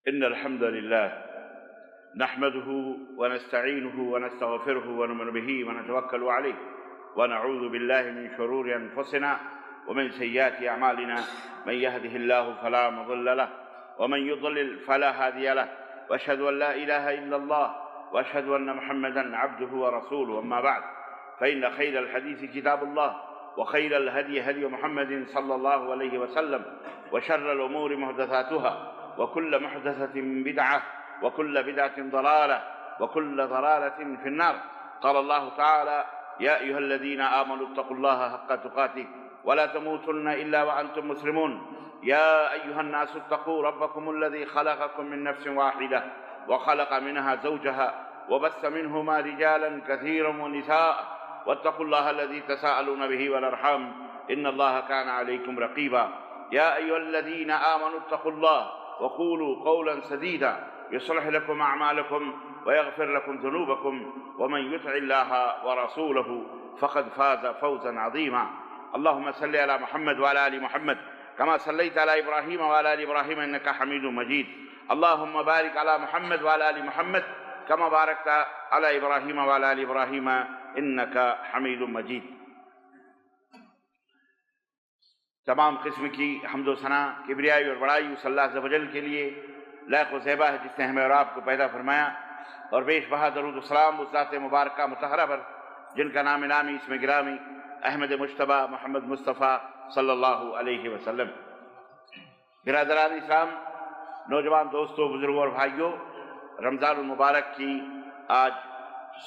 إن الحمد لله نحمده ونستعينه ونستغفره ونؤمن به ونتوكل عليه ونعوذ بالله من شرور أنفسنا ومن سيئات أعمالنا. من يهده الله فلا مضل له ومن يضلل فلا هادي له، وأشهد أن لا إله إلا الله وأشهد أن محمدا عبده ورسوله. أما بعد، فإن خير الحديث كتاب الله وخير الهدي هدي محمد صلى الله عليه وسلم، وشر الأمور محدثاتها وكل محدثة بدعة وكل بدعة ضلالة وكل ضلالة في النار. قال الله تعالى: يا أيها الذين آمنوا اتقوا الله حق تقاته ولا تموتن إلا وأنتم مسلمون. يا أيها الناس اتقوا ربكم الذي خلقكم من نفس واحدة وخلق منها زوجها وبث منهما رجالا كثيرا ونساء، واتقوا الله الذي تساءلون به والأرحام إن الله كان عليكم رقيبا. يا أيها الذين آمنوا اتقوا الله وقولوا قولا سديدا يصلح لكم أعمالكم ويغفر لكم ذنوبكم، ومن يطع الله ورسوله فقد فاز فوزا عظيما. اللهم صل على محمد وعلى آل محمد كما صليت على إبراهيم وعلى آل إبراهيم إنك حميد مجيد. اللهم بارك على محمد وعلى آل محمد كما باركت على إبراهيم وعلى آل إبراهيم إنك حميد مجيد. تمام قسم کی حمد و ثنا، کبریائی اور بڑائی اس اللہ عز و جل کے لیے لائق و زیبا ہے جس نے ہمیں اور آپ کو پیدا فرمایا، اور بیش بہا درود و سلام اس ذات مبارکہ مطہرہ پر جن کا نام نامی اسم گرامی احمد مجتبیٰ محمد مصطفیٰ صلی اللہ علیہ وسلم۔ برادران اسلام، نوجوان دوستوں، بزرگوں اور بھائیوں، رمضان المبارک کی آج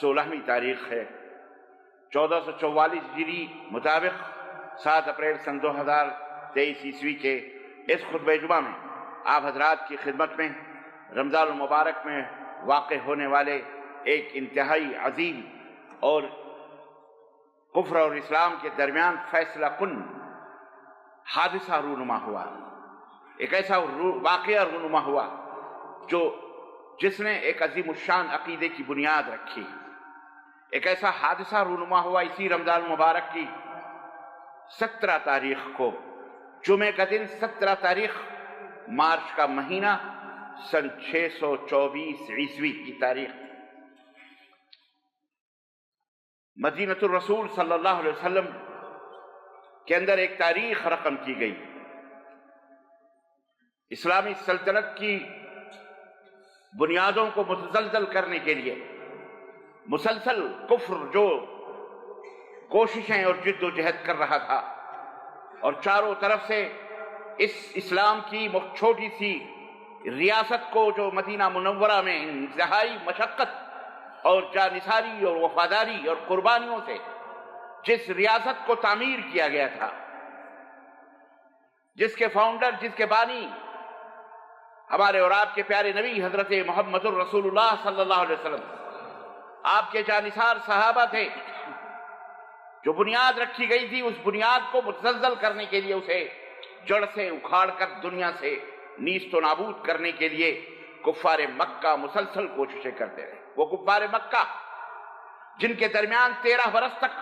16ویں تاریخ ہے۔ 1444 ہجری مطابق 7 اپریل سن 2023 عیسوی کے اس خطبہ جمعہ میں آپ حضرات کی خدمت میں رمضان المبارک میں واقع ہونے والے ایک انتہائی عظیم اور کفر اور اسلام کے درمیان فیصلہ کن حادثہ رونما ہوا، ایک ایسا واقعہ رونما ہوا جس نے ایک عظیم الشان عقیدے کی بنیاد رکھی۔ ایک ایسا حادثہ رونما ہوا اسی رمضان المبارک کی 17 تاریخ کو، جمعہ کا دن، 17 تاریخ مارچ کا مہینہ سن 624 عیسوی کی تاریخ۔ مدینہ الرسول صلی اللہ علیہ وسلم کے اندر ایک تاریخ رقم کی گئی۔ اسلامی سلطنت کی بنیادوں کو متزلزل کرنے کے لیے مسلسل کفر جو کوششیں اور جد و جہد کر رہا تھا، اور چاروں طرف سے اس اسلام کی چھوٹی سی ریاست کو جو مدینہ منورہ میں انتہائی مشقت اور جانثاری اور وفاداری اور قربانیوں سے جس ریاست کو تعمیر کیا گیا تھا، جس کے فاؤنڈر، جس کے بانی ہمارے اور آپ کے پیارے نبی حضرت محمد الرسول اللہ صلی اللہ علیہ وسلم، آپ کے جانثار صحابہ تھے، جو بنیاد رکھی گئی تھی، اس بنیاد کو متزلزل کرنے کے لیے، اسے جڑ سے اکھاڑ کر دنیا سے نیست و نابود کرنے کے لیے کفار مکہ مسلسل کوششیں کرتے رہے۔ وہ کفار مکہ جن کے درمیان 13 برس تک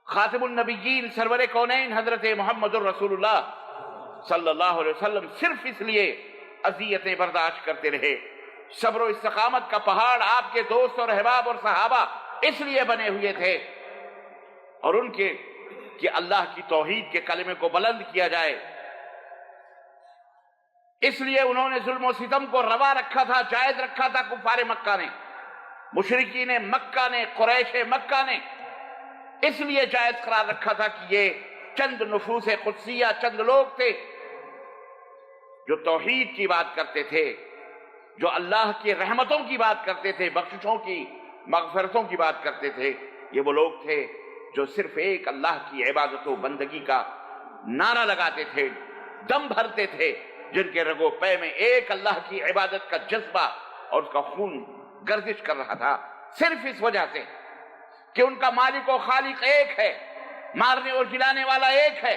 خاتم النبیین سرور کونین حضرت محمد الرسول اللہ صلی اللہ علیہ وسلم صرف اس لیے اذیتیں برداشت کرتے رہے، صبر و استقامت کا پہاڑ آپ کے دوست اور احباب اور صحابہ اس لیے بنے ہوئے تھے، اور ان کے کہ اللہ کی توحید کے کلمے کو بلند کیا جائے، اس لیے انہوں نے ظلم و ستم کو روا رکھا تھا، جائز رکھا تھا۔ کفار مکہ نے، مشرکین مکہ نے، قریش مکہ نے اس لیے جائز قرار رکھا تھا کہ یہ چند نفوس قدسیہ، چند لوگ تھے جو توحید کی بات کرتے تھے، جو اللہ کی رحمتوں کی بات کرتے تھے، بخششوں کی، مغفرتوں کی بات کرتے تھے۔ یہ وہ لوگ تھے جو صرف ایک اللہ کی عبادت و بندگی کا نعرہ لگاتے تھے، دم بھرتے تھے، جن کے رگو پے میں ایک اللہ کی عبادت کا جذبہ اور اس کا خون گردش کر رہا تھا، صرف اس وجہ سے کہ ان کا مالک و خالق ایک ہے، مارنے اور جلانے والا ایک ہے،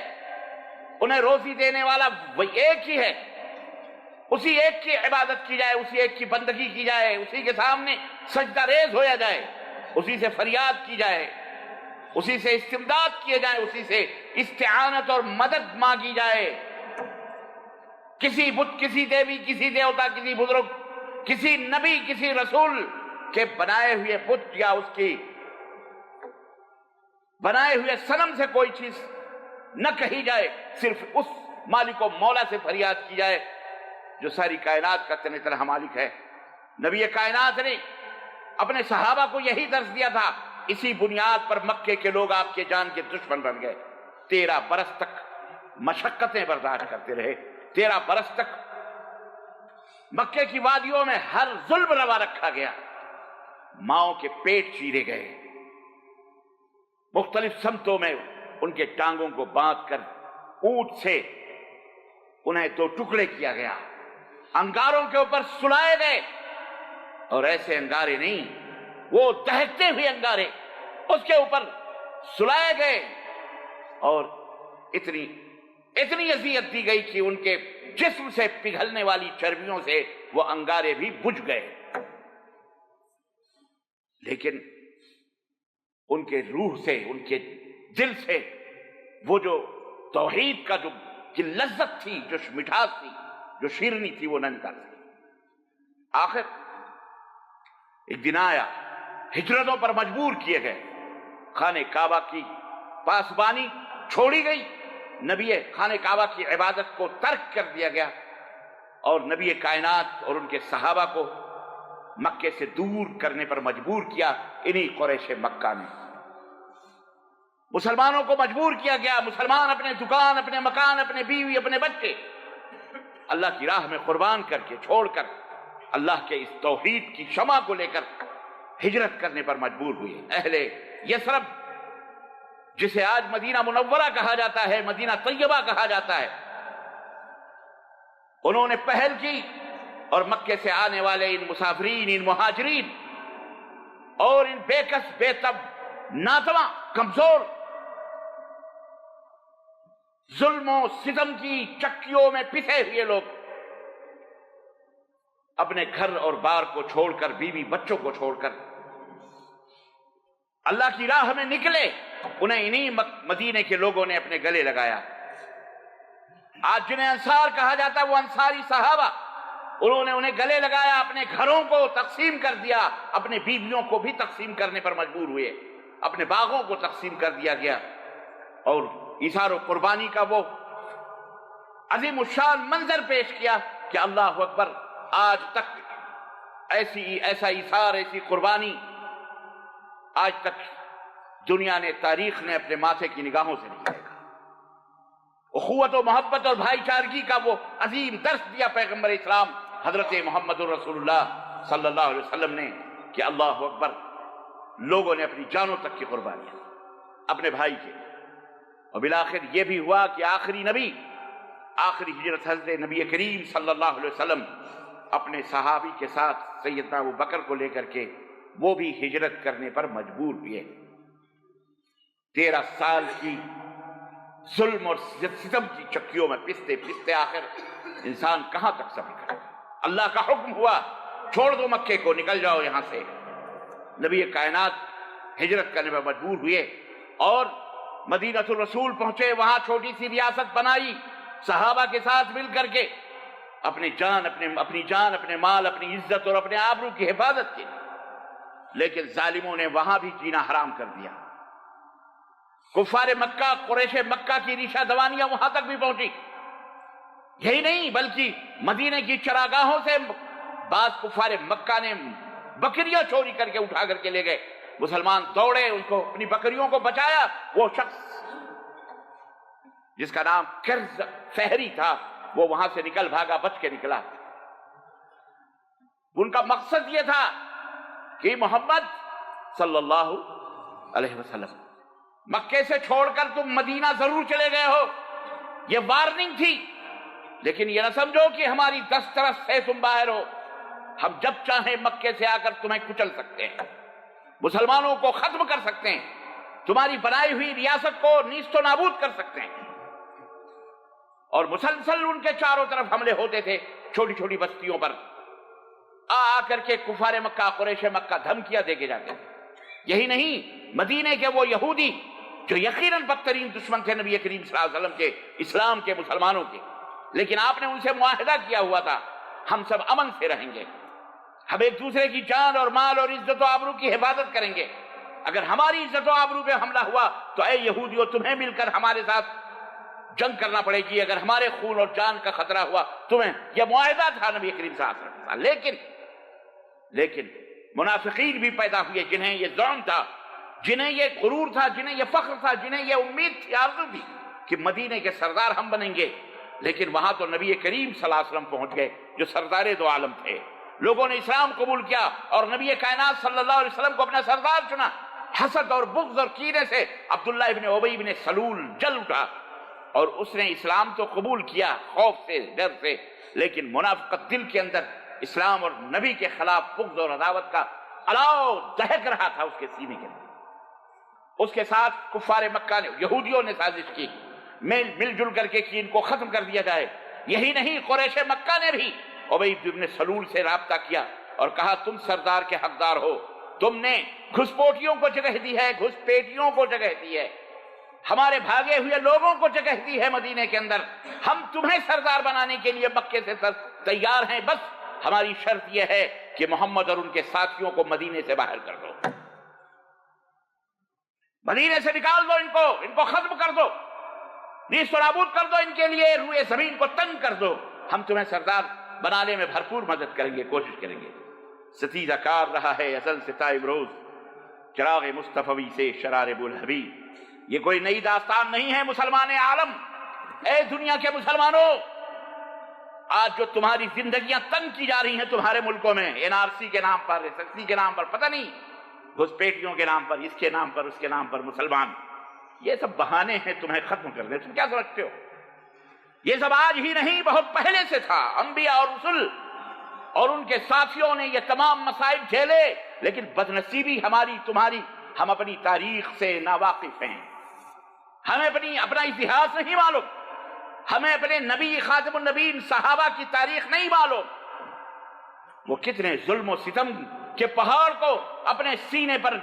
انہیں روزی دینے والا وہی ایک ہی ہے۔ اسی ایک کی عبادت کی جائے، اسی ایک کی بندگی کی جائے، اسی کے سامنے سجدہ ریز ہویا جائے، اسی سے فریاد کی جائے، اسی سے استمداد کیے جائے، اسی سے استعانت اور مدد مانگی جائے۔ کسی بت، کسی دیوی، کسی دیوتا، کسی بزرگ، کسی نبی، کسی رسول کے بنائے ہوئے بت یا اس کی بنائے ہوئے صنم سے کوئی چیز نہ کہی جائے، صرف اس مالک و مولا سے فریاد کی جائے جو ساری کائنات کا تن تنہا مالک ہے۔ نبی کائنات نے اپنے صحابہ کو یہی درس دیا تھا، اسی بنیاد پر مکے کے لوگ آپ کے جان کے دشمن بن گئے۔ 13 برس تک مشقتیں برداشت کرتے رہے، 13 برس تک مکے کی وادیوں میں ہر ظلم روا رکھا گیا، ماؤں کے پیٹ چیرے گئے، مختلف سمتوں میں ان کے ٹانگوں کو باندھ کر اونٹ سے انہیں 2 ٹکڑے کیا گیا، انگاروں کے اوپر سلائے گئے، اور ایسے انگارے نہیں، وہ دہکتے ہوئے انگارے اس کے اوپر سلائے گئے، اور اتنی اذیت دی گئی کہ ان کے جسم سے پگھلنے والی چربیوں سے وہ انگارے بھی بجھ گئے، لیکن ان کے روح سے، ان کے دل سے وہ جو توحید کا جو لذت تھی، جو مٹھاس تھی، جو شیرنی تھی، وہ نہ نکال سکی۔ آخر ایک دن آیا، ہجرتوں پر مجبور کیے گئے، خانہ کعبہ کی پاسبانی چھوڑی گئی، نبی خانہ کعبہ کی عبادت کو ترک کر دیا گیا، اور نبی کائنات اور ان کے صحابہ کو مکے سے دور کرنے پر مجبور کیا انہی قریش مکہ نے۔ مسلمانوں کو مجبور کیا گیا، مسلمان اپنے دکان، اپنے مکان، اپنے بیوی، اپنے بچے اللہ کی راہ میں قربان کر کے چھوڑ کر اللہ کے اس توحید کی شمع کو لے کر ہجرت کرنے پر مجبور ہوئے۔ اہل یثرب، جسے آج مدینہ منورہ کہا جاتا ہے، مدینہ طیبہ کہا جاتا ہے، انہوں نے پہل کی اور مکے سے آنے والے ان مسافرین، ان مہاجرین اور ان بے کس، بے تب، ناتواں، کمزور، ظلم و ستم کی چکیوں میں پسے ہوئے لوگ اپنے گھر اور بار کو چھوڑ کر، بیوی بچوں کو چھوڑ کر اللہ کی راہ میں نکلے۔ انہیں انہی مدینے کے لوگوں نے اپنے گلے لگایا۔ آج جنہیں انصار کہا جاتا ہے، وہ انصاری صحابہ، انہوں نے انہیں گلے لگایا، اپنے گھروں کو تقسیم کر دیا، اپنے بیویوں کو بھی تقسیم کرنے پر مجبور ہوئے، اپنے باغوں کو تقسیم کر دیا گیا، اور ایثار و قربانی کا وہ عظیم الشان منظر پیش کیا کہ اللہ اکبر، آج تک ایسا ایثار، ایسی قربانی آج تک دنیا نے، تاریخ نے اپنے ماتھے کی نگاہوں سے نہیں دیکھا۔ اخوت و محبت اور بھائی چارگی کا وہ عظیم درس دیا پیغمبر اسلام حضرت محمد رسول اللہ صلی اللہ علیہ وسلم نے کہ اللہ اکبر، لوگوں نے اپنی جانوں تک کی قربانی اپنے بھائی کے۔ اور بالآخر یہ بھی ہوا کہ آخری نبی، آخری ہجرت حضرت نبی کریم صلی اللہ علیہ وسلم اپنے صحابی کے ساتھ سیدنا ابوبکر کو لے کر کے وہ بھی ہجرت کرنے پر مجبور ہوئے۔ 13 سال کی ظلم اور ستم کی چکیوں میں پستے پستے آخر انسان کہاں تک صبر کرے گا؟ اللہ کا حکم ہوا، چھوڑ دو مکے کو، نکل جاؤ یہاں سے۔ نبی کائنات ہجرت کرنے پر مجبور ہوئے اور مدینہ الرسول پہنچے، وہاں چھوٹی سی ریاست بنائی صحابہ کے ساتھ مل کر کے، اپنی جان، اپنے مال، اپنی عزت اور اپنے آبرو کی حفاظت کی۔ لیکن ظالموں نے وہاں بھی جینا حرام کر دیا۔ کفار مکہ، قریش مکہ کی ریشہ دوانیاں وہاں تک بھی پہنچی۔ یہی نہیں بلکہ مدینے کی چراگاہوں سے بعض کفار مکہ نے بکریاں چوری کر کے اٹھا کر کے لے گئے۔ مسلمان دوڑے، ان کو، اپنی بکریوں کو بچایا۔ وہ شخص جس کا نام کرز فہری تھا، وہ وہاں سے نکل بھاگا، بچ کے نکلا۔ ان کا مقصد یہ تھا کہ محمد صلی اللہ علیہ وسلم، مکے سے چھوڑ کر تم مدینہ ضرور چلے گئے ہو، یہ وارننگ تھی، لیکن یہ نہ سمجھو کہ ہماری دسترس سے تم باہر ہو، ہم جب چاہیں مکے سے آ کر تمہیں کچل سکتے ہیں، مسلمانوں کو ختم کر سکتے ہیں، تمہاری بنائی ہوئی ریاست کو نیست و نابود کر سکتے ہیں۔ اور مسلسل ان کے چاروں طرف حملے ہوتے تھے، چھوٹی چھوٹی بستیوں پر آ کر کے کفار مکہ، قریش مکہ دھمکیاں دے کے جاتے تھے۔ یہی نہیں، مدینے کے وہ یہودی جو یقیناً بدترین دشمن تھے نبی کریم صلی اللہ علیہ وسلم کے، اسلام کے، مسلمانوں کے، لیکن آپ نے ان سے معاہدہ کیا ہوا تھا ہم سب امن سے رہیں گے، ہم ایک دوسرے کی جان اور مال اور عزت و آبرو کی حفاظت کریں گے۔ اگر ہماری عزت و آبرو پہ حملہ ہوا تو اے یہودیوں تمہیں مل کر ہمارے ساتھ جنگ کرنا پڑے گی، اگر ہمارے خون اور جان کا خطرہ ہوا تمہیں۔ یہ معاہدہ تھا نبی کریم صلی اللہ علیہ وسلم کا۔ لیکن منافقین بھی پیدا ہوئے جنہیں یہ ظلم تھا، جنہیں یہ غرور تھا، جنہیں یہ فخر تھا، جنہیں یہ امید تھی، آرزو تھی کہ مدینے کے سردار ہم بنیں گے۔ لیکن وہاں تو نبی کریم صلی اللہ علیہ وسلم پہنچ گئے جو سردار دو عالم تھے۔ لوگوں نے اسلام قبول کیا اور نبی کائنات صلی اللہ علیہ وسلم کو اپنا سردار چنا۔ حسد اور بغض اور کینے سے عبداللہ ابن ابی ابن سلول جل اٹھا اور اس نے اسلام تو قبول کیا خوف سے، ڈر سے، لیکن منافقت دل کے اندر اسلام اور نبی کے خلاف بغض اور عداوت کا الاؤ دہک رہا تھا اس کے سینے کے اندر۔ اس کے ساتھ کفار مکہ نے، یہودیوں نے سازش کی مل جل کر کے کہ ان کو ختم کر دیا جائے۔ یہی نہیں، قریش مکہ نے بھی ابی ابن سلول سے رابطہ کیا اور کہا تم سردار کے حقدار ہو، تم نے گھسپوٹیوں کو جگہ دی ہے، گھسپیٹیوں کو جگہ دی ہے، ہمارے بھاگے ہوئے لوگوں کو جگہ دی ہے مدینے کے اندر، ہم تمہیں سردار بنانے کے لیے مکے سے تیار ہیں، بس ہماری شرط یہ ہے کہ محمد اور ان کے ساتھیوں کو مدینے سے باہر کر دو، مدینے سے نکال دو، ان کو ختم کر دو، نیست و نابود کر دو، ان کے لیے روئے زمین کو تنگ کر دو، ہم تمہیں سردار بنانے میں بھرپور مدد کریں گے، کوشش کریں گے۔ ستیزہ کار رہا ہے ازل سے تائب روز، چراغ مصطفی سے شرار بوالحبیب۔ یہ کوئی نئی داستان نہیں ہے مسلمان عالم۔ اے دنیا کے مسلمانوں، آج جو تمہاری زندگیاں تنگ کی جا رہی ہیں تمہارے ملکوں میں، NRC کے نام پر، SSC کے نام پر، پتہ نہیں گھسپیٹیوں کے نام پر، اس کے نام پر، اس کے نام پر، مسلمان، یہ سب بہانے ہیں تمہیں ختم کرنے۔ تم کیا سمجھتے ہو یہ سب آج ہی نہیں، بہت پہلے سے تھا۔ انبیاء اور رسل اور ان کے ساتھیوں نے یہ تمام مصائب جھیلے، لیکن بدنصیبی ہماری تمہاری، ہم اپنی تاریخ سے ناواقف ہیں، ہمیں اپنا اتہاس نہیں معلوم، ہمیں اپنے نبی خاتم النبیین صحابہ کی تاریخ نہیں معلوم، وہ کتنے ظلم و ستم کے پہاڑ کو اپنے سینے پر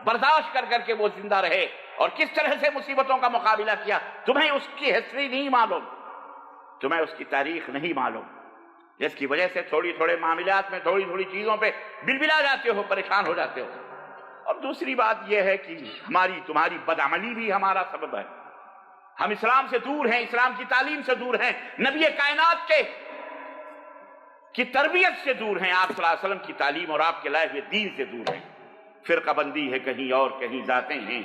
برداشت کر کے وہ زندہ رہے اور کس طرح سے مصیبتوں کا مقابلہ کیا۔ تمہیں اس کی ہسٹری نہیں معلوم، تمہیں اس کی تاریخ نہیں معلوم، جس کی وجہ سے تھوڑے معاملات میں، تھوڑی چیزوں پہ بلبلا جاتے ہو، پریشان ہو جاتے ہو۔ اور دوسری بات یہ ہے کہ تمہاری بدعملی بھی ہمارا سبب ہے۔ ہم اسلام سے دور ہیں، اسلام کی تعلیم سے دور ہیں، نبی کائنات کی تربیت سے دور ہیں، آپ صلی اللہ علیہ وسلم کی تعلیم اور آپ کے لائے ہوئے دین سے دور ہیں۔ فرقہ بندی ہے کہیں اور کہیں ذاتیں ہیں،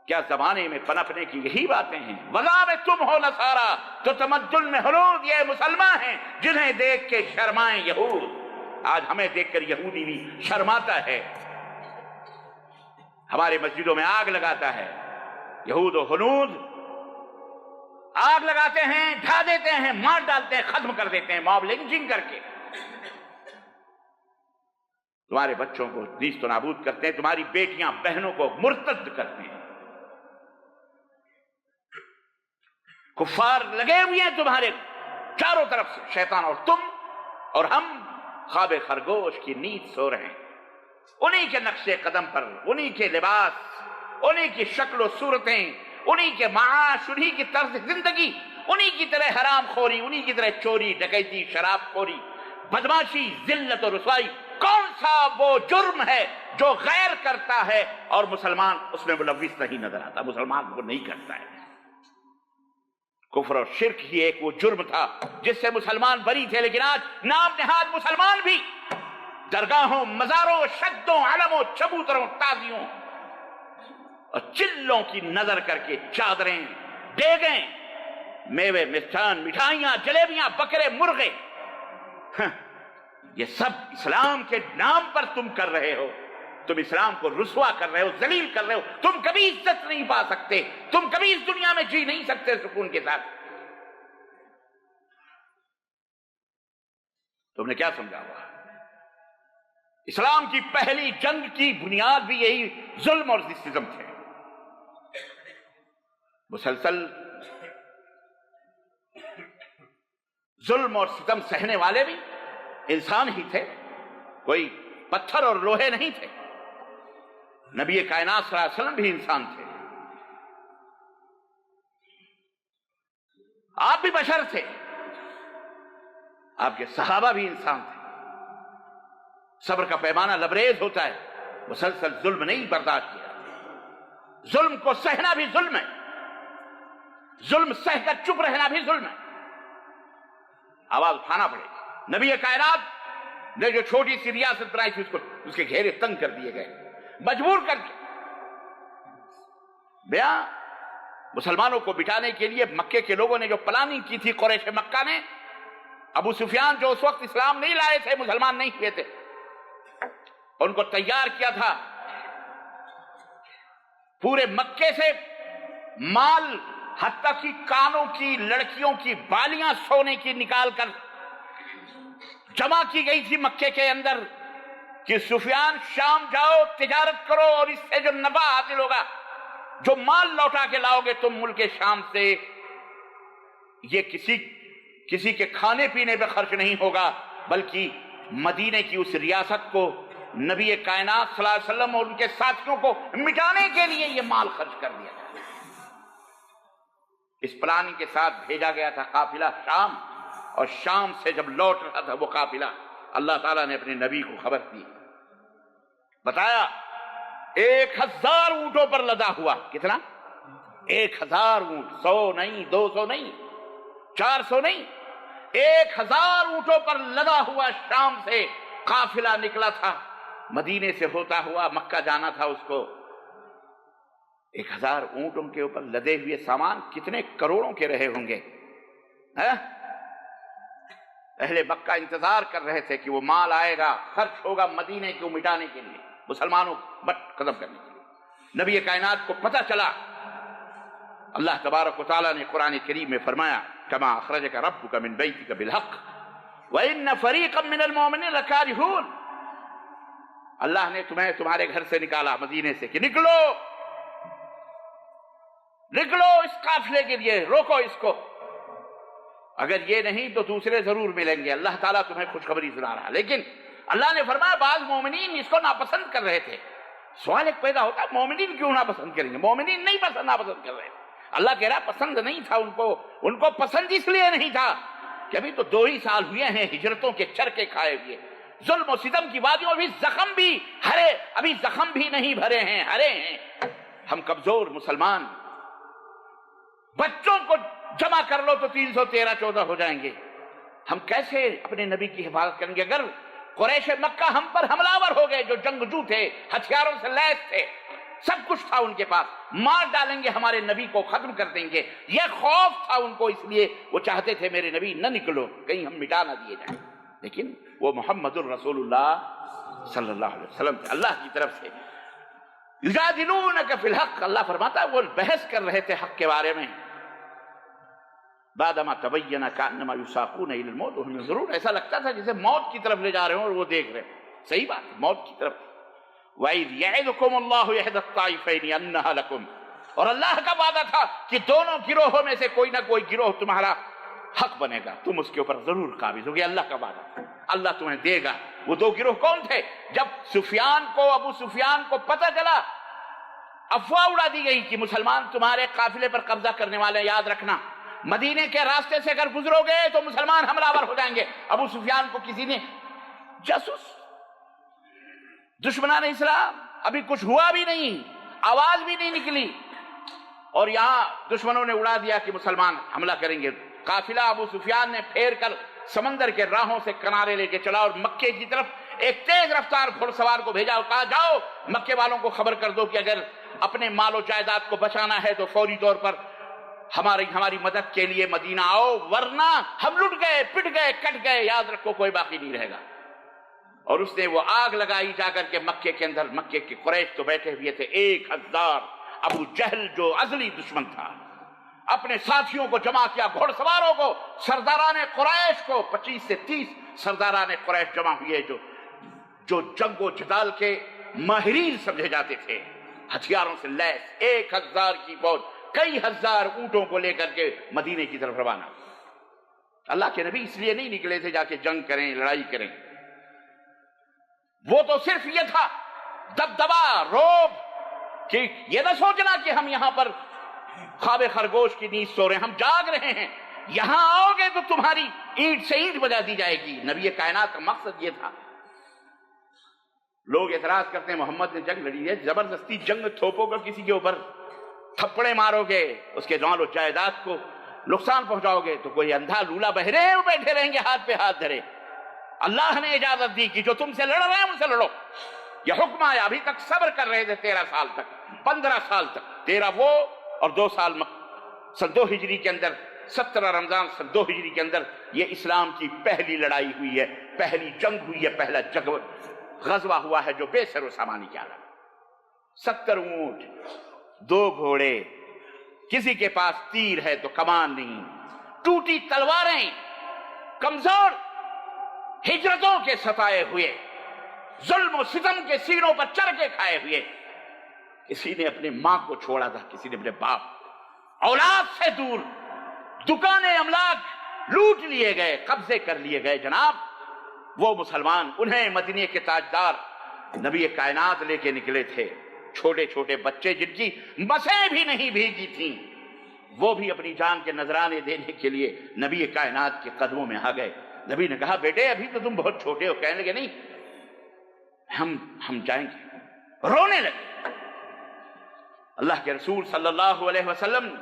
کیا زمانے میں پنپنے کی یہی باتیں ہیں؟ وضع میں تم ہو نصارا تو تمدن میں ہنود، یہ مسلمان ہیں جنہیں دیکھ کے شرمائیں یہود۔ آج ہمیں دیکھ کر یہودی بھی شرماتا ہے، ہمارے مسجدوں میں آگ لگاتا ہے، یہود و ہنود آگ لگاتے ہیں، ڈھا دیتے ہیں، مار ڈالتے ہیں، ختم کر دیتے ہیں موب لنچنگ کر کے، تمہارے بچوں کو نیست و نابود کرتے ہیں، تمہاری بیٹیاں بہنوں کو مرتد کرتے ہیں، کفار لگے ہوئے ہیں تمہارے چاروں طرف سے، شیطان اور تم اور ہم خواب خرگوش کی نیند سو رہے ہیں، انہی کے نقش قدم پر، انہی کے لباس، انہی کی شکل و صورتیں، انہی کے معاش، انہی کی طرز زندگی، انہی کی طرح حرام خوری، انہی کی طرح چوری، ڈکیتی، شراب خوری، بدماشی، ذلت و رسوائی۔ کون سا وہ جرم ہے جو غیر کرتا ہے اور مسلمان اس میں ملوث نہیں نظر آتا، مسلمان وہ نہیں کرتا ہے؟ کفر اور شرک ہی ایک وہ جرم تھا جس سے مسلمان بری تھے، لیکن آج نام نہاد مسلمان بھی درگاہوں، مزاروں، شدوں، علموں، چبوتروں، تازیوں اور چلوں کی نظر کر کے چادریں، دیگیں، میوے، مستان، مٹھائیاں، جلیبیاں، بکرے، مرغے، یہ سب اسلام کے نام پر تم کر رہے ہو، تم اسلام کو رسوا کر رہے ہو، ذلیل کر رہے ہو، تم کبھی عزت نہیں پا سکتے، تم کبھی اس دنیا میں جی نہیں سکتے سکون کے ساتھ۔ تم نے کیا سمجھا ہوا؟ اسلام کی پہلی جنگ کی بنیاد بھی یہی ظلم اور ستم تھے، مسلسل ظلم اور ستم سہنے والے بھی انسان ہی تھے، کوئی پتھر اور لوہے نہیں تھے، نبی کائنات صلی اللہ علیہ وسلم بھی انسان تھے۔ آپ بھی بشر تھے، آپ کے صحابہ بھی انسان تھے۔ صبر کا پیمانہ لبریز ہوتا ہے، مسلسل ظلم نہیں برداشت کیا، ظلم کو سہنا بھی ظلم ہے، ظلم سہ کر چپ رہنا بھی ظلم ہے، آواز اٹھانا پڑے گی۔ نبی کائنات نے جو چھوٹی سی ریاست بنائی تھی اس کے گھیرے تنگ کر دیے گئے، مجبور کر کے بیان مسلمانوں کو بٹانے کے لیے مکے کے لوگوں نے جو پلاننگ کی تھی، قریش مکہ نے، ابو سفیان جو اس وقت اسلام نہیں لائے تھے، مسلمان نہیں ہوئے تھے، ان کو تیار کیا تھا، پورے مکے سے مال حتیٰ کی کانوں کی، لڑکیوں کی بالیاں سونے کی نکال کر جمع کی گئی تھی مکے کے اندر کہ سفیان شام جاؤ، تجارت کرو، اور اس سے جو نفع حاصل ہوگا، جو مال لوٹا کے لاؤ گے تم ملک شام سے، یہ کسی کے کھانے پینے پہ خرچ نہیں ہوگا، بلکہ مدینے کی اس ریاست کو نبی کائنات صلی اللہ علیہ وسلم اور ان کے ساتھیوں کو مٹانے کے لیے یہ مال خرچ کر دیا جائے۔ اس پلان کے ساتھ بھیجا گیا تھا قافلہ شام، اور شام سے جب لوٹ رہا تھا وہ قافلہ، اللہ تعالیٰ نے اپنے نبی کو خبر دی، بتایا 1000 اونٹوں پر لدا ہوا، کتنا؟ 1000 اونٹ، 100 نہیں، 200 نہیں، 400 نہیں، 1000 اونٹوں پر لدا ہوا شام سے قافلہ نکلا تھا، مدینے سے ہوتا ہوا مکہ جانا تھا اس کو۔ 1000 اونٹوں کے اوپر لدے ہوئے سامان کتنے کروڑوں کے رہے ہوں گے؟ اہل مکہ انتظار کر رہے تھے کہ وہ مال آئے گا، خرچ ہوگا مدینے کو مٹانے کے لیے، مسلمانوں کو بٹ ختم کرنے کے لیے۔ نبی کائنات کو پتہ چلا، اللہ تبارک و تعالیٰ نے قرآن کریم میں فرمایا کما اخرجک ربک من بیتک بالحق وان فریقا من المؤمنین لکارہون، اللہ نے تمہیں تمہارے گھر سے نکالا مدینے سے کہ نکلو اس قافلے کے لیے، روکو اس کو، اگر یہ نہیں تو دوسرے ضرور ملیں گے۔ اللہ تعالیٰ تمہیں خوشخبری سنا رہا، لیکن اللہ نے فرمایا بعض مومنین اس کو ناپسند کر رہے تھے۔ سوال ایک پیدا ہوتا ہے مومنین کیوں ناپسند کریں گے؟ مومنین نہیں ناپسند کر رہے، اللہ کہہ رہا پسند نہیں تھا ان کو پسند اس لیے نہیں تھا کہ ابھی تو 2 ہی سال ہوئے ہیں ہجرتوں کے چرکے کھائے ہوئے، ظلم و ستم کی وادیوں میں زخم بھی ہرے، ابھی زخم بھی نہیں بھرے ہیں، ہرے ہیں ہم کمزور مسلمان، بچوں کو جمع کر لو تو 313-14 ہو جائیں گے، ہم کیسے اپنے نبی کی حفاظت کریں گے؟ اگر قریش مکہ ہم پر حملہ آور ہو گئے، جو جنگجو تھے، ہتھیاروں سے لیس تھے، سب کچھ تھا ان کے پاس، مار ڈالیں گے ہمارے نبی کو، ختم کر دیں گے، یہ خوف تھا ان کو، اس لیے وہ چاہتے تھے میرے نبی نہ نکلو، کہیں ہم مٹا نہ دیے جائیں۔ لیکن وہ محمد الرسول اللہ صلی اللہ علیہ وسلم تھے، اللہ کی طرف سے۔ یجادلونک فی الحق، اللہ فرماتا ہے وہ بحث کر رہے تھے حق کے بارے میں، بعدما تبین کانما یساقون الی الموت، انہیں ضرور ایسا لگتا تھا جیسے موت کی طرف لے جا رہے ہوں، اور وہ دیکھ رہے ہیں صحیح بات موت کی طرف۔ وَإِذْ يَعِدُكُمُ اللَّهُ إِحْدَى الطَّائِفَيْنِ أَنَّهَا لَكُمْ، اور اللہ کا وعدہ تھا کہ دونوں گروہوں میں سے کوئی نہ کوئی گروہ تمہارا حق بنے گا، تم اس کے اوپر ضرور قابض ہوگے، اللہ کا وعدہ تھا، اللہ تمہیں دے گا۔ وہ 2 گروہ کون تھے؟ جب ابو سفیان کو پتہ چلا، افواہ اڑا دی گئی کہ مسلمان تمہارے قافلے پر قبضہ کرنے والے، یاد رکھنا مدینے کے راستے سے اگر گزرو گے تو مسلمان حملہ آور ہو جائیں گے۔ ابو سفیان کو کسی نے جاسوس، دشمنان اسلام، ابھی کچھ ہوا بھی نہیں، آواز بھی نہیں نکلی، اور یہاں دشمنوں نے اڑا دیا کہ مسلمان حملہ کریں گے۔ قافلہ ابو سفیان نے پھیر کر سمندر کے راہوں سے کنارے لے کے چلا، اور مکے کی طرف ایک تیز رفتار گھڑ سوار کو بھیجا اور کہا جاؤ مکے والوں کو خبر کر دو کہ اگر اپنے مال و جائیداد کو بچانا ہے تو فوری طور پر ہماری مدد کے لیے مدینہ آؤ، ورنہ ہم لٹ گئے، پٹ گئے، کٹ گئے، یاد رکھو کوئی باقی نہیں رہے گا۔ اور اس نے وہ آگ لگائی جا کر کے مکے کے اندر۔ مکے کے قریش تو بیٹھے ہوئے تھے 1000، ابو جہل جو ازلی دشمن تھا اپنے ساتھیوں کو جمع کیا، گھوڑ سواروں کو، سرداران قریش کو، 25 سے 30 سرداران قریش جمع ہوئے جو جنگ و جدال کے ماہرین سمجھے جاتے تھے، ہتھیاروں سے لیس 1000 کی فوج، کئی ہزار اونٹوں کو لے کر کے مدینے کی طرف روانہ۔ اللہ کے نبی اس لیے نہیں نکلے تھے جا کے جنگ کریں، لڑائی کریں، وہ تو صرف یہ تھا دبدبا، روب، کہ یہ نہ سوچنا کہ ہم یہاں پر خواب خرگوش کی نیند سو رہے ہیں، ہم جاگ رہے ہیں، یہاں آؤ گے تو تمہاری اینٹ سے اینٹ بجا دی جائے گی۔ نبی کائنات کا مقصد یہ تھا۔ لوگ اعتراض کرتے ہیں محمد نے جنگ لڑی ہے، زبردستی جنگ تھوپو گے کسی کے اوپر، تھپڑے مارو گے، اس کے جان و جائیداد کو نقصان پہنچاؤ گے تو کوئی اندھا لولا بہرے ہیں وہ بیٹھے رہیں گے ہاتھ پہ ہاتھ دھرے؟ اللہ نے اجازت دی کہ جو تم سے لڑ رہے ہیں ان سے لڑو۔ یہ حکم آیا، ابھی تک صبر کر رہے تھے 13 سال تک، 15 سال تک، 13 وہ اور 2 سال سن 2 ہجری کے اندر، 17 رمضان سن 2 ہجری کے اندر یہ اسلام کی پہلی لڑائی ہوئی ہے، پہلی جنگ ہوئی ہے، پہلا غزوہ ہوا ہے جو بے سر و سامانی کیا لگا۔ 70 اونٹ، 2 گھوڑے، کسی کے پاس تیر ہے تو کمان نہیں، ٹوٹی تلواریں، کمزور، ہجرتوں کے ستائے ہوئے، ظلم و ستم کے سینوں پر چڑھ کے کھائے ہوئے۔ کسی نے اپنے ماں کو چھوڑا تھا، کسی نے اپنے باپ، اولاد سے دور، دکانیں املاک لوٹ لیے گئے، قبضے کر لیے گئے۔ جناب وہ مسلمان، انہیں مدینے کے تاجدار نبی کائنات لے کے نکلے تھے، چھوٹے چھوٹے بچے جن کی مسیں بھی نہیں بھیگی تھیں، وہ بھی اپنی جان کے نذرانے دینے کے لیے نبی کائنات کے قدموں میں آ گئے۔ نبی نے کہا بیٹے ابھی تو تم بہت چھوٹے ہو، کہنے لگے نہیں ہم جائیں گے، رونے لگے۔ اللہ کے رسول صلی اللہ علیہ وسلم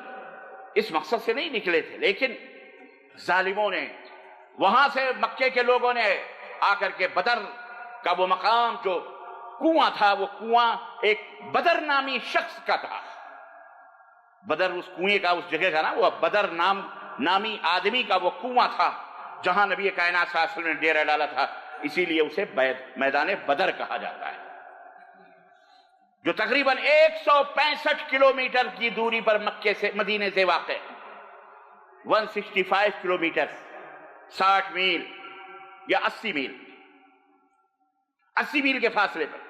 اس مقصد سے نہیں نکلے تھے، لیکن ظالموں نے وہاں سے، مکے کے لوگوں نے آ کر کے بدر کا وہ مقام جو کنواں تھا، وہ کنواں ایک بدر نامی شخص کا تھا۔ بدر اس کنویں کا، اس جگہ کا نا، وہ بدر نامی آدمی کا وہ کنواں تھا جہاں نبی کائنات صلی اللہ علیہ وسلم نے ڈیرہ ڈالا تھا، اسی لیے اسے میدان بدر کہا جاتا ہے، جو تقریباً 165 کلومیٹر کی دوری پر مکے سے، مدینے سے واقع ہے۔ 165 کلومیٹر، 60 میل یا 80 میل، 80 میل کے فاصلے پر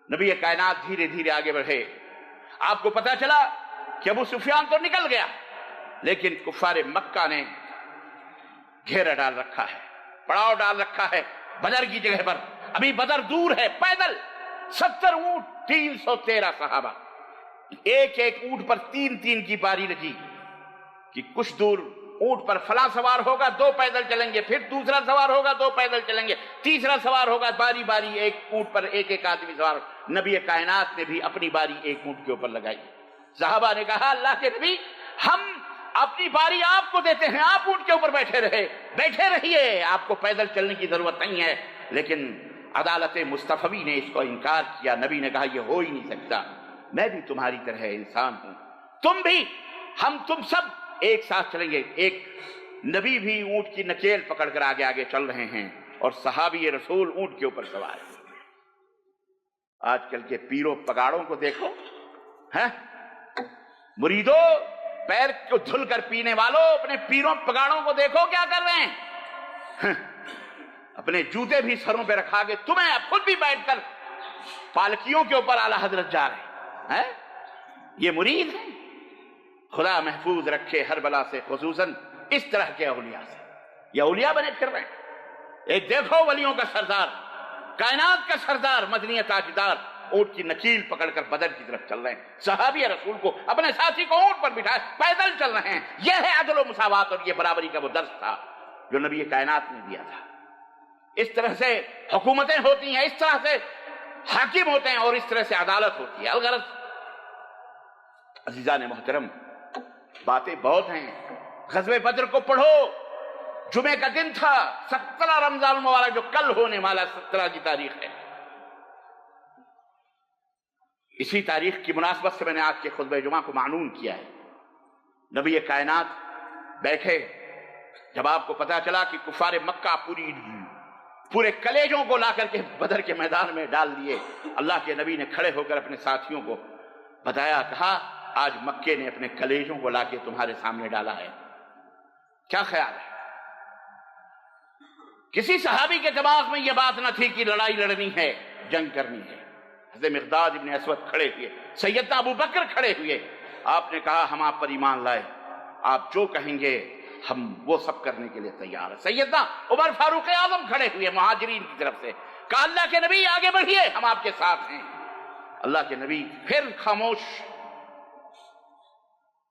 نبی کائنات دھیرے دھیرے آگے بڑھے۔ آپ کو پتا چلا کہ ابو سفیان تو نکل گیا، لیکن کفار مکہ نے گھیرا ڈال رکھا ہے، پڑاؤ ڈال رکھا ہے بدر کی جگہ پر۔ ابھی بدر دور ہے، پیدل 70 اونٹ، 313 صحابہ، ایک ایک اونٹ پر 3 کی باری لگی کہ کچھ دور اونٹ پر فلاں سوار ہوگا، 2 پیدل چلیں گے، پھر دوسرا سوار ہوگا، 2 پیدل چلیں گے، تیسرا سوار ہوگا، باری باری ایک اونٹ پر ایک آدمی سوار۔ نبی کائنات نے بھی اپنی باری ایک اونٹ کے اوپر لگائی۔ صحابہ نے کہا اللہ کے نبی ہم اپنی باری آپ کو دیتے ہیں، آپ اونٹ کے اوپر بیٹھے رہیے، آپ کو پیدل چلنے کی ضرورت نہیں ہے۔ لیکن عدالت مصطفی نے اس کو انکار کیا۔ نبی نے کہا یہ ہو ہی نہیں سکتا، میں بھی تمہاری طرح انسان ہوں، تم بھی، تم سب ایک ساتھ چلیں گے۔ ایک نبی بھی اونٹ کی نکیل پکڑ کر آگے آگے چل رہے ہیں اور صحابی رسول اونٹ کے اوپر سوار ہیں۔ آج کل کے پیروں پگاڑوں کو دیکھو، مریدوں، پیر کو دھل کر پینے والوں، اپنے پیروں پگاڑوں کو دیکھو کیا کر رہے ہیں، اپنے جوتے بھی سروں پہ رکھا کے، تمہیں خود بھی بیٹھ کر پالکیوں کے اوپر اعلیٰ حضرت جا رہے ہیں۔ یہ مرید ہیں۔ خدا محفوظ رکھے ہر بلا سے، خصوصاً اس طرح کے اولیاء سے۔ یہ اولیاء بنے پھر رہے ہیں۔ ایک دیکھو ولیوں کا سردار، کائنات کا سردار، مدنی تاجدار، اونٹ کی نکیل پکڑ کر بدر کی طرف چل رہے ہیں۔ صحابی رسول کو، اپنے ساتھی کو اونٹ پر بٹھائے پیدل چل رہے ہیں۔ یہ ہے عدل و مساوات، اور یہ برابری کا وہ درس تھا جو نبی کائنات نے دیا تھا۔ اس طرح سے حکومتیں ہوتی ہیں، اس طرح سے حاکم ہوتے ہیں، اور اس طرح سے عدالت ہوتی ہے۔ الغرض عزیزان محترم، باتیں بہت ہیں۔ غزوہ بدر کو پڑھو، جمعے کا دن تھا، 17 رمضان المبارک، جو کل ہونے والا 17 کی تاریخ ہے۔ اسی تاریخ کی مناسبت سے میں نے آج کے خطبہ جمعہ کو معنون کیا ہے۔ نبی کائنات بیٹھے، جب آپ کو پتا چلا کہ کفار مکہ پورے کلیجوں کو لا کر کے بدر کے میدان میں ڈال دیے، اللہ کے نبی نے کھڑے ہو کر اپنے ساتھیوں کو بتایا، کہا آج مکے نے اپنے کلیجوں کو لا کے تمہارے سامنے ڈالا ہے، کیا خیال ہے؟ کسی صحابی کے دماغ میں یہ بات نہ تھی کہ لڑائی لڑنی ہے، جنگ کرنی ہے۔ حضرت مقداد ابن اسود کھڑے ہوئے، سیدنا ابو بکر کھڑے ہوئے، آپ نے کہا ہم آپ پر ایمان لائے، آپ جو کہیں گے ہم وہ سب کرنے کے لیے تیار ہیں۔ سیدنا عمر فاروق اعظم کھڑے ہوئے مہاجرین کی طرف سے، کہا اللہ کے نبی آگے بڑھیے، ہم آپ کے ساتھ ہیں۔ اللہ کے نبی پھر خاموش،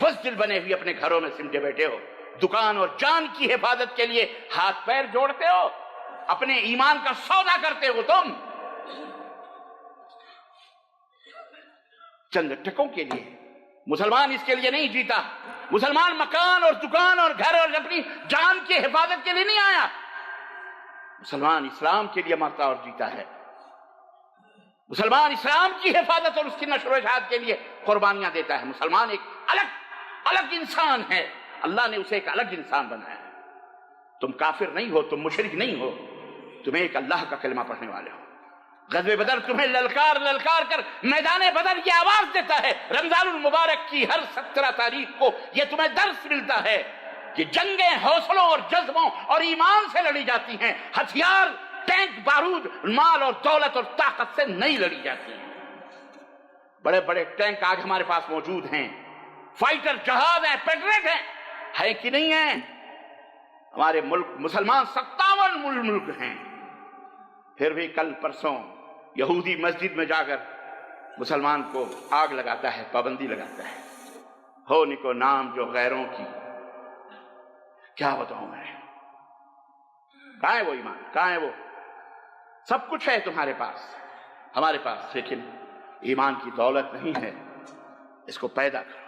بزدل بنے ہوئے اپنے گھروں میں سمٹے بیٹھے ہو، دکان اور جان کی حفاظت کے لیے ہاتھ پیر جوڑتے ہو، اپنے ایمان کا سودا کرتے ہو تم چند ٹکوں کے لیے۔ مسلمان اس کے لیے نہیں جیتا، مسلمان مکان اور دکان اور گھر اور اپنی جان کی حفاظت کے لیے نہیں آیا، مسلمان اسلام کے لیے مرتا اور جیتا ہے، مسلمان اسلام کی حفاظت اور اس کی نشر و اشاعت کے لیے قربانیاں دیتا ہے۔ مسلمان ایک الگ انسان ہے، اللہ نے اسے ایک الگ انسان بنایا ہے۔ تم کافر نہیں ہو، تم مشرک نہیں ہو، تم ایک اللہ کا کلمہ پڑھنے والے ہو۔ غزوہ بدر تمہیں للکار کر میدان بدر یہ آواز دیتا ہے، رمضان المبارک کی ہر 17 تاریخ کو یہ تمہیں درس ملتا ہے کہ جنگیں حوصلوں اور جذبوں اور ایمان سے لڑی جاتی ہیں، ہتھیار، ٹینک، بارود، مال اور دولت اور طاقت سے نہیں لڑی جاتی ہیں۔ بڑے بڑے ٹینک آج ہمارے پاس موجود ہیں، فائٹر جہاز ہیں، پیٹریٹ ہیں، ہے کہ نہیں ہیں؟ ہمارے ملک مسلمان 57 ملک ہیں، پھر بھی کل پرسوں یہودی مسجد میں جا کر مسلمان کو آگ لگاتا ہے، پابندی لگاتا ہے، ہونے کو نام جو غیروں کی۔ کیا بتاؤں میں، کہاں ہے وہ ایمان، کہاں ہے وہ؟ سب کچھ ہے تمہارے پاس، ہمارے پاس، لیکن ایمان کی دولت نہیں ہے، اس کو پیدا کرو۔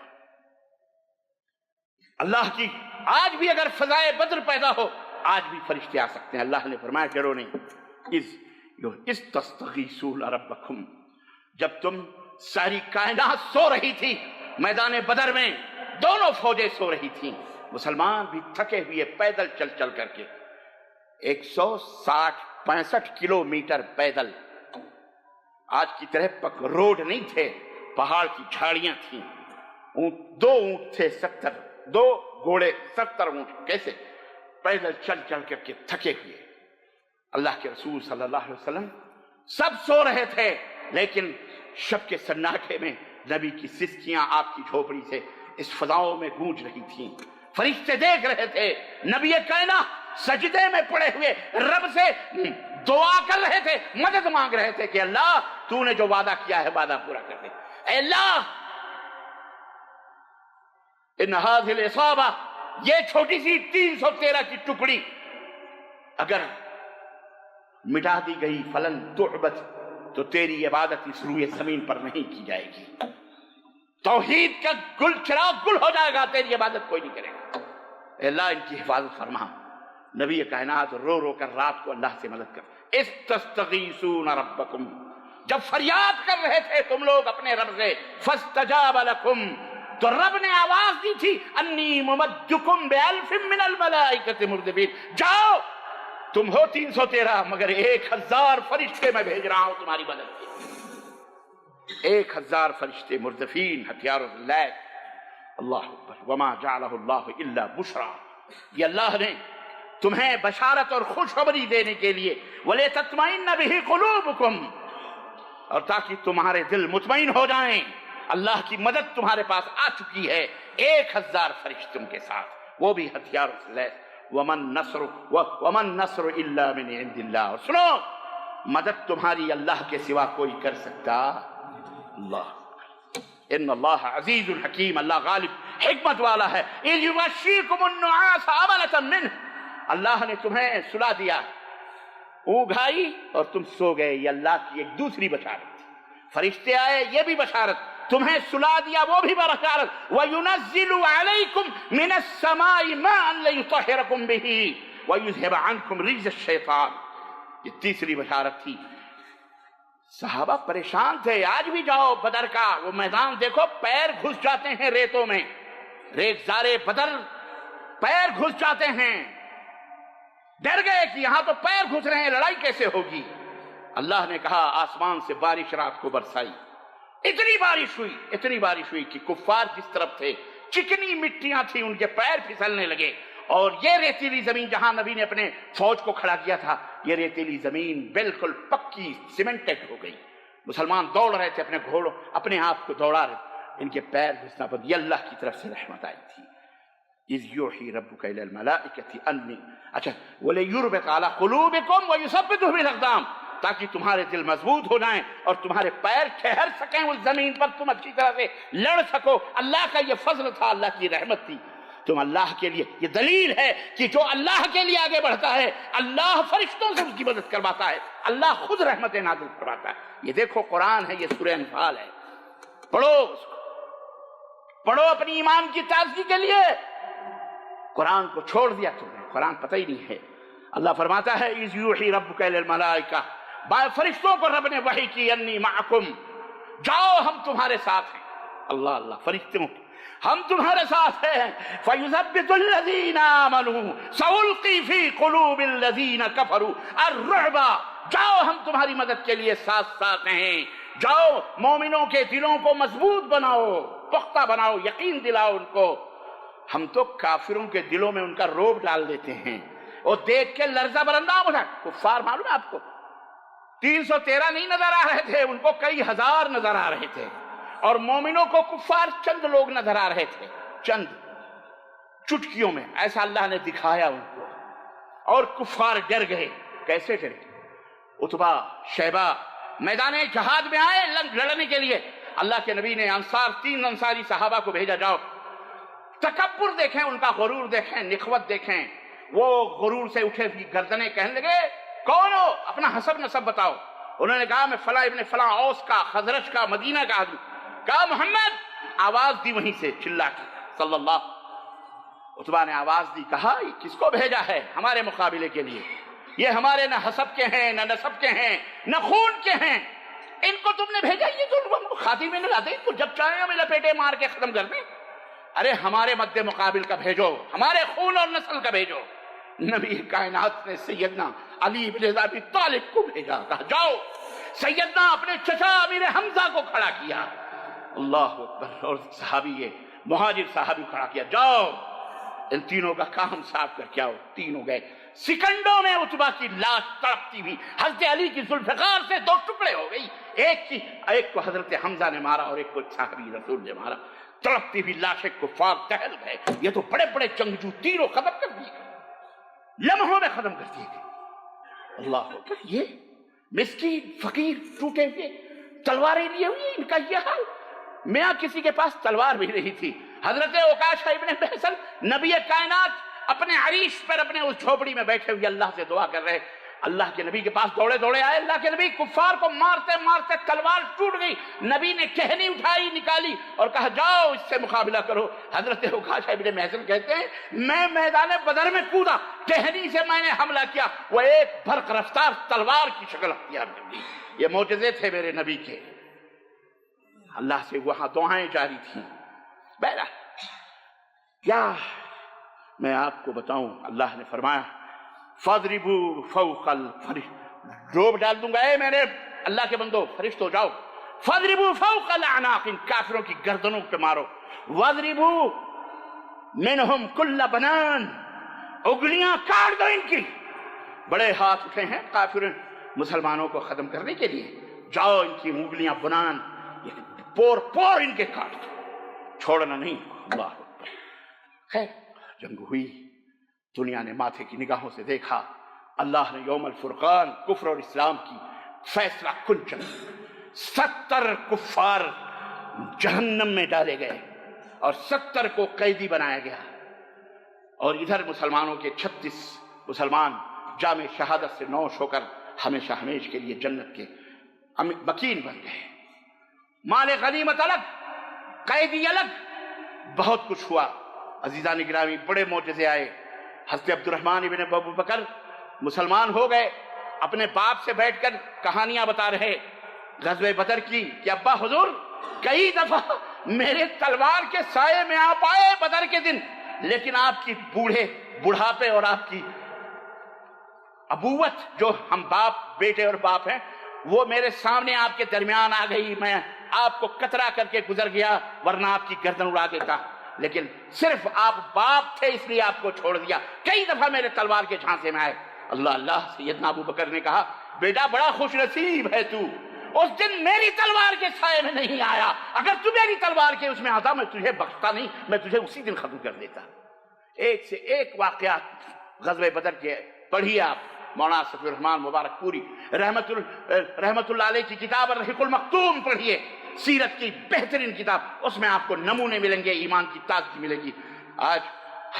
اللہ کی آج بھی اگر فضائے بدر پیدا ہو، آج بھی فرشتے آ سکتے ہیں۔ اللہ نے فرمایا ڈرو نہیں، اس تستغیثون ربکم، جب تم ساری کائنات سو رہی تھی میدان بدر میں، دونوں فوجیں سو رہی تھیں، مسلمان بھی تھکے ہوئے پیدل چل کر کے 165 کلومیٹر پیدل، آج کی طرح روڈ نہیں تھے، پہاڑ کی جھاڑیاں تھیں، دو اونٹ تھے 70، دو گھوڑے 70 اونٹ، کیسے پیدل چل کر کے تھکے ہوئے۔ اللہ کے رسول صلی اللہ علیہ وسلم سب سو رہے تھے، لیکن شب کے سناٹے میں نبی کی سسکیاں آپ کی جھوپڑی سے اس فضاؤں میں گونج رہی تھیں، فرشتے دیکھ رہے تھے، نبی کائنات سجدے میں پڑے ہوئے رب سے دعا کر رہے تھے، مدد مانگ رہے تھے کہ اللہ تو نے جو وعدہ کیا ہے وعدہ پورا کر دے، اے اللہ ان هذه العصابہ، یہ چھوٹی سی 313 کی ٹکڑی اگر مٹا دی گئی فلن تعبد، تو تیری عبادت اس روئے زمین پر نہیں کی جائے گی، توحید کا چراغ گل ہو جائے گا، تیری عبادت کوئی نہیں کرے گا۔ اے اللہ ان کی حفاظت فرما۔ نبی کائنات رو کر رات کو اللہ سے مدد کر، استستغیثون ربکم، جب فریاد کر رہے تھے تم لوگ اپنے رب سے، فاستجاب لکم، تو رب نے آواز دی تھی، انی ممدکم بألف من الملائکۃ مردفین، جاؤ تم ہو 313 مگر 1000 فرشتے میں بھیج رہا ہوں تمہاری مدد کے، 1000 فرشتے مردفین، ہتھیاروں سے لیس۔ اللہ اکبر، وما جعلہ اللہ الا بشرا، یہ اللہ نے تمہیں بشارت اور خوشخبری دینے کے لیے، وَلِتَطْمَئِنَّ بِهِ قُلُوبُكُمْ، اور تاکہ تمہارے دل مطمئن ہو جائیں، اللہ کی مدد تمہارے پاس آ چکی ہے 1000 فرشتوں کے ساتھ، وہ بھی ہتھیاروں سے لیس۔ وَمَن نَّصْرُ إِلَّا مِنْ عِنْدِ اللَّهِ، اور سنو مدد تمہاری اللہ کے سوا کوئی کر سکتا اللہ، ان اللہ عزیز الحکیم، اللہ غالب حکمت والا ہے۔ إِذْ يُغَشِّيكُمُ النُّعَاسَ أَمَنَةً مِّنْهُ، اللہ نے تمہیں سلا دیا، اونگھائی اور تم سو گئے، یہ اللہ کی ایک دوسری بشارت تھی۔ فرشتے آئے، یہ بھی بشارت، تمہیں سلا دیا، وہ بھی بشارت۔ وَيُنَزِّلُ عَلَيْكُمْ مِنَ السَّمَاءِ مَاءً لِيُطَهِّرَكُمْ بِهِ وَيُذْهِبَ عَنْكُمْ رِجْزَ الشَّيْطَانِ، یہ تیسری بشارت تھی۔ صحابہ پریشان تھے، آج بھی جاؤ بدر کا وہ میدان دیکھو، پیر گھس جاتے ہیں ریتوں میں، ریتزار بدر پیر گھس جاتے ہیں، ڈر گئے کہ یہاں تو پیر گھس رہے ہیں، لڑائی کیسے ہوگی؟ اللہ نے کہا آسمان سے بارش رات کو برسائی، اتنی بارش ہوئی کہ کفار جس طرف تھے چکنی مٹیاں تھیں، ان کے پیر پھسلنے لگے، اور یہ ریتیلی زمین جہاں نبی نے اپنے فوج کو کھڑا کیا تھا، یہ ریتیلی زمین بالکل پکی سیمنٹڈ ہو گئی، مسلمان دوڑ رہے تھے اپنے گھوڑوں، اپنے آپ کو دوڑا رہے، ان کے پیر گھسنا بند، یہ اللہ کی طرف سے رحمت آئی تھی۔ اذ یوحی ربک الی الملائکۃ انی، اچھا ولیربط علی قلوبکم ویثبت بہ الاقدام، تاکہ تمہارے دل مضبوط ہو جائیں اور تمہارے پیر ٹھہر سکیں اس زمین پر، تم اچھی طرح سے لڑ سکو۔ اللہ کا یہ فضل تھا، اللہ کی رحمت تھی۔ تم اللہ کے لیے، یہ دلیل ہے کہ جو اللہ کے لیے آگے بڑھتا ہے اللہ فرشتوں سے اس کی مدد کرواتا ہے، اللہ خود رحمت نازل کرواتا ہے۔ یہ دیکھو قرآن ہے، یہ سورہ انفال ہے، پڑھو اس کو، پڑھو اپنی ایمان کی تازگی کے لیے۔ قرآن کو چھوڑ دیا تم نے، قرآن پتہ ہی نہیں ہے۔ اللہ فرماتا ہے اِذْ یوحی ربک الی الملائکہ، فرشتوں کو رب نے وحی کی، انی معکم، جاؤ ہم تمہارے ساتھ ہیں۔ اللہ اللہ، فرشتوں ہم تمہارے ساتھ ہیں۔ فَيُثَبِّتُ الَّذِينَ آمَنُوا سَأُلْقِي فِي قُلُوبِ الَّذِينَ كَفَرُوا الرُّعْبَ، جاؤ ہم تمہاری مدد کے لیے ساتھ ساتھ ہیں، جاؤ مومنوں کے دلوں کو مضبوط بناؤ، پختہ بناؤ، یقین دلاؤ ان کو۔ ہم تو کافروں کے دلوں میں ان کا روب ڈال دیتے ہیں، اور دیکھ کے لرزہ برندہ ہو جائے۔ کفار معلوم ہے آپ کو 313 نہیں نظر آ رہے تھے، ان کو کئی ہزار نظر آ رہے تھے، اور مومنوں کو کفار چند لوگ نظر آ رہے تھے، چند چٹکیوں میں ایسا اللہ نے دکھایا ان کو، اور کفار ڈر گئے۔ کیسے ڈرے؟ عتبہ شیبہ میدان جہاد میں آئے لڑنے کے لیے، اللہ کے نبی نے تین انصاری صحابہ کو بھیجا، جاؤ۔ تکبر دیکھیں ان کا، غرور دیکھیں، نخوت دیکھیں، وہ غرور سے اٹھے ہوئی گردنیں، کہنے لگے کون ہو، اپنا حسب نسب بتاؤ۔ انہوں نے کہا میں فلاں ابن فلاں اوس کا، خزرج کا، مدینہ کا آدمی۔ کہا محمد، آواز دی وہیں سے چلا کے صلی اللہ۔ عتبہ نے آواز دی، کہا یہ کس کو بھیجا ہے ہمارے مقابلے کے لیے؟ یہ ہمارے نہ حسب کے ہیں، نہ نسب کے ہیں، نہ خون کے ہیں، ان کو تم نے بھیجا، یہ تو خاطی میں نہیں لاتے، ان کو جب چاہیں ہمیں لپیٹے مار کے ختم کر دیں۔ ارے ہمارے مد مقابل کا بھیجو، ہمارے خون اور نسل کا بھیجو۔ نبی کائنات نے سیدنا علی بن ابی طالب کو بھیجا، کہا جاؤ۔ سیدنا اپنے چچا امیر حمزہ کو کھڑا کیا، اللہ اکبر، اور صحابی یہ مہاجر صحابی کھڑا کیا، جاؤ ان تینوں کا کام صاف کر کے آؤ۔ تینوں گئے، سیکنڈوں میں عتبہ کی لاش تڑپتی ہوئی حضرت علی کی ذوالفقار سے دو ٹکڑے ہو گئی، ایک کو حضرت حمزہ نے مارا اور ایک کو صحابی رسول نے مارا۔ تڑپتی ہوئی لاشیں کفار ٹہل گئے، یہ تو بڑے بڑے جنگجو، تینوں ختم کر دیے گئے، لمحوں میں ختم کر دیے گئے۔ اللہ اکبر، یہ مسکین فقیر ٹوٹے ہوئے، تلواریں لیے ہوئی، ان کا یہ حال۔ میاں کسی کے پاس تلوار بھی نہیں تھی۔ حضرت عکاشہ ابن محصن نبی کائنات اپنے عریش پر اپنے اس جھوپڑی میں بیٹھے ہوئے اللہ سے دعا کر رہے، اللہ کے نبی کے پاس دوڑے دوڑے آئے۔ اللہ کے نبی کفار کو مارتے مارتے تلوار ٹوٹ گئی، نبی نے ٹہنی اٹھائی، نکالی اور کہا جاؤ اس سے مقابلہ کرو۔ حضرت عکاشہ ابن محصن کہتے ہیں میں میدان بدر میں کودا، ٹہنی سے میں نے حملہ کیا، وہ ایک برق رفتار تلوار کی شکل اختیار کر لی۔ یہ معجزے تھے میرے نبی کے، اللہ سے وہاں دعائیں جاری تھیں۔ بہرحال کیا میں آپ کو بتاؤں، اللہ نے فرمایا فَاضْرِبُوا فَوْقَ الْفَرِشْتِ، ڈوب ڈال دوں گا اے میرے اللہ کے بندو، فرشتو جاؤ، فَاضْرِبُوا فَوْقَ الْأَعْنَاقِ، ان کافروں کی گردنوں پہ مارو، وَاضْرِبُوا مِنْهُمْ كُلَّ بَنَانٍ، اگلیاں کاٹ دو ان کی۔ بڑے ہاتھ اٹھے ہیں کافر مسلمانوں کو ختم کرنے کے لیے، جاؤ ان کی انگلیاں بنان، پور پور ان کے کاٹ دو، چھوڑنا نہیں۔ اللہ اکبر۔ خیر جنگ ہوئی، دنیا نے ماتھے کی نگاہوں سے دیکھا، اللہ نے یوم الفرقان کفر اور اسلام کی فیصلہ کن جنگ، 70 کفار جہنم میں ڈالے گئے اور 70 کو قیدی بنایا گیا، اور ادھر مسلمانوں کے 36 مسلمان جام شہادت سے نوش ہو کر ہمیشہ ہمیش کے لیے جنت کے مکین بن گئے۔ مال غنیمت الگ، قیدی الگ، بہت کچھ ہوا۔ عزیزان گرامی، بڑے معجزے آئے۔ حضرت عبد الرحمن ابن ابو بکر مسلمان ہو گئے، اپنے باپ سے بیٹھ کر کہانیاں بتا رہے غزوہ بدر کی کہ ابا حضور کئی دفعہ میرے تلوار کے سائے میں آپ آئے بدر کے دن، لیکن آپ کی بڑھاپے اور آپ کی ابوت، جو ہم باپ بیٹے اور باپ ہیں، وہ میرے سامنے آپ کے درمیان آ گئی، میں آپ کو قطرہ کر کے گزر گیا، ورنہ آپ کی گردن اڑا دیتا، لیکن صرف آپ باپ تھے اس لیے آپ کو چھوڑ دیا۔ کئی دفعہ میرے تلوار کے جھانسے میں آئے۔ اللہ اللہ، سیدنا ابو بکر نے کہا بیٹا بڑا خوش نصیب ہے تو، اس دن میری تلوار کے سائے میں نہیں آیا، اگر تو میری تلوار کے اس میں آتا میں تجھے بخشتا نہیں، میں تجھے اسی دن ختم کر دیتا۔ ایک سے ایک واقعات غزوہ بدر کے پڑھیے آپ، مولانا صفی الرحمان مبارک پوری رحمت اللہ علیہ کی کتاب الرحیق المختوم پڑھیے، سیرت کی بہترین کتاب، اس میں آپ کو نمونے ملیں گے، ایمان کی تازگی ملے گی۔ آج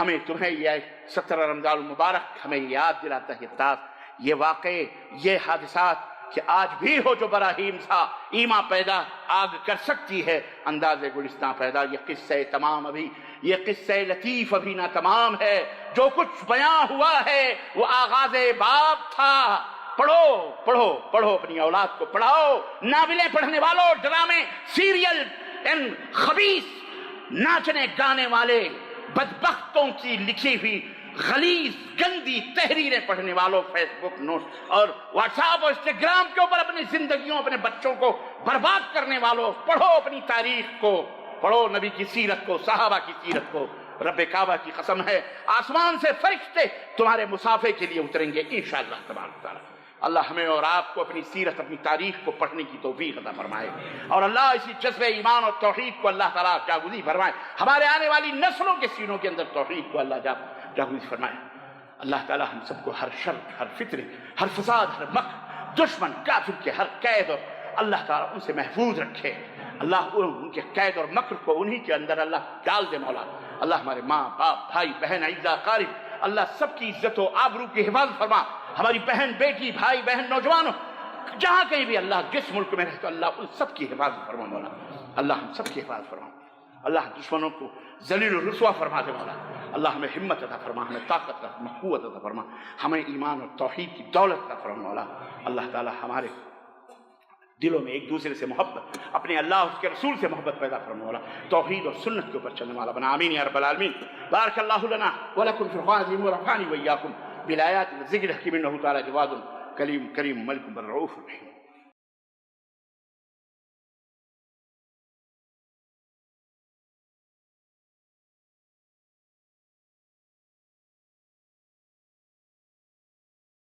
ہمیں تمہیں یہ 17 رمضان المبارک ہمیں یاد دلاتا ہے یہ واقعے، یہ حادثات کہ آج بھی ہو جو براہیم سا ایمان پیدا آگ کر سکتی ہے انداز گلستان پیدا۔ یہ قصہ تمام ابھی، یہ قصہ لطیف ابھی نہ تمام ہے، جو کچھ بیان ہوا ہے وہ آغاز باب تھا۔ پڑھو پڑھو پڑھو، اپنی اولاد کو پڑھاؤ، ناولیں پڑھنے والوں، ڈرامے، سیریل، ان خبیث ناچنے گانے والے بدبختوں کی لکھی ہوئی غلیظ گندی تحریریں پڑھنے والوں، فیس بک نوٹ اور واٹس ایپ اور انسٹاگرام کے اوپر اپنی زندگیوں، اپنے بچوں کو برباد کرنے والوں، پڑھو اپنی تاریخ کو، پڑھو نبی کی سیرت کو، صحابہ کی سیرت کو۔ رب کعبہ کی قسم ہے آسمان سے فرشتے تمہارے مسافے کے لیے اتریں گے انشاءاللہ تبارک تعالی۔ اللہ ہمیں اور آپ کو اپنی سیرت، اپنی تاریخ کو پڑھنے کی توفیق عطا فرمائے، اور اللہ اسی جذبہ ایمان اور توحید کو اللہ تعالیٰ جاگزی فرمائے، ہمارے آنے والی نسلوں کے سینوں کے اندر توحید کو اللہ جاگزی فرمائے۔ اللہ تعالیٰ ہم سب کو ہر شر، ہر فتنہ، ہر فساد، ہر مکر، دشمن کافر کے ہر قید، اور اللہ تعالیٰ ان سے محفوظ رکھے۔ اللہ ان کے قید اور مکر کو انہی کے اندر اللہ ڈال دے مولا۔ اللہ ہمارے ماں باپ، بھائی بہن، اعزا قارب، اللہ سب کی عزت و آبرو کی حفاظت فرما۔ ہماری بہن بیٹی، بھائی بہن، نوجوانوں، جہاں کہیں بھی اللہ جس ملک میں رہتے اللہ ان سب کی حفاظت فرما مولا۔ اللہ ہم سب کی حفاظت فرما۔ اللہ دشمنوں کو ذلیل و رسوا فرما دے مولا۔ اللہ ہمیں ہمت عطا فرما، ہمیں طاقت عطا فرما، قوت عطا فرما، ہمیں ایمان اور توحید کی دولت عطا فرما مولا۔ اللہ تعالی ہمارے دلوں میں ایک دوسرے سے محبت، اپنے اللہ اور اس کے رسول سے محبت پیدا فرما مولا۔ توحید اور سنت کے اوپر چلنے والا بنا، آمین یا رب العالمین۔ بارک اللہ لنا ولکم فی القرآن العظیم ونفعني وإياکم بالآیات والذکر الحکیم، انہ تعالی جواد کریم ملک بر رؤوف رحیم۔